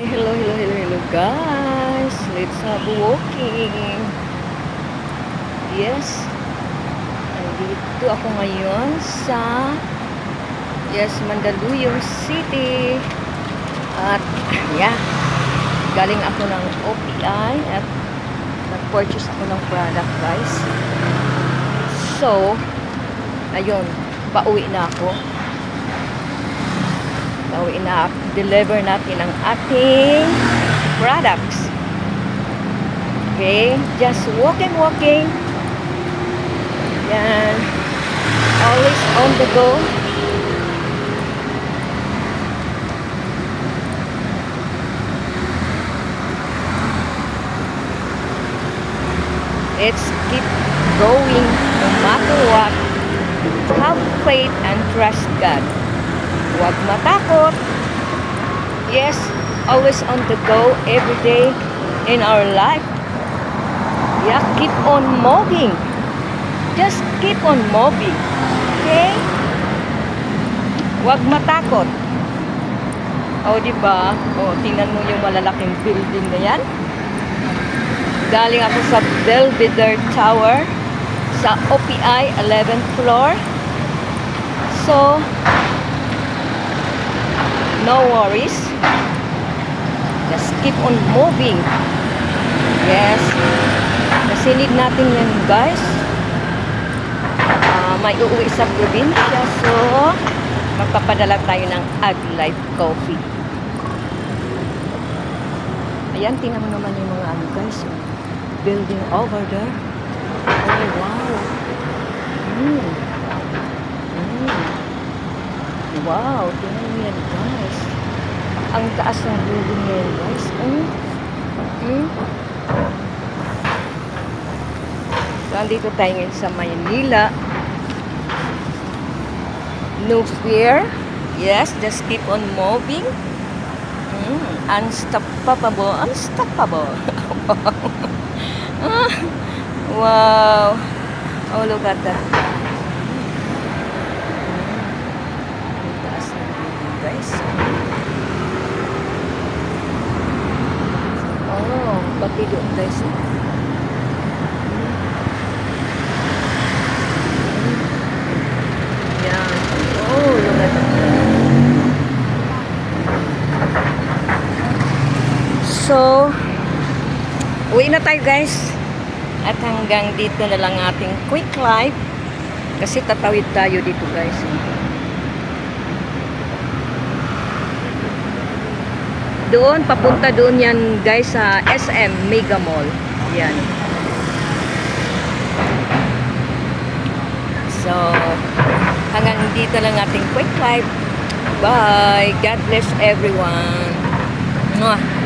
Hello guys. Let's have walking. Yes. Nandito ako ngayon sa Mandaluyong City. At yeah, galing ako ng OPI at nag-purchase ako ng product guys. So, ayun, pauwi na ako. Deliver natin ang ating products. Okay, just walking. Yan. Always on the go. Let's keep going no matter what. Have faith and trust God. Huwag matakot. Yes, always on the go every day in our life. Yeah, keep on moving. Just keep on moving. Okay? Huwag matakot. O, diba? O, tingnan mo yung malalaking building na yan. Galing ako sa Belvedere Tower sa OPI 11th floor. So, no worries. Just keep on moving. Yes. Kasi need natin yan guys. May uuwi sa probinsya. So, magpapadala tayo ng AgLife Coffee. Ayan, tingnan mo naman yung mga guys. Building over there. Oh, wow. Wow, tingnan mo yan guys. Ang taas ng building yan guys. So, andito tayo ngayon sa Maynila. No fear. Yes, just keep on moving. Unstoppable. Wow. Oh, look at that. Guys. Oh, pati doon guys. Yan. Oh, look at that. So, uwi na tayo guys. At hanggang dito na lang ating quick live. Kasi tatawid tayo dito guys. Doon, papunta doon yan guys sa SM Mega Mall. Yan. So, hanggang dito lang ating quick live. Bye! God bless everyone. Mwah!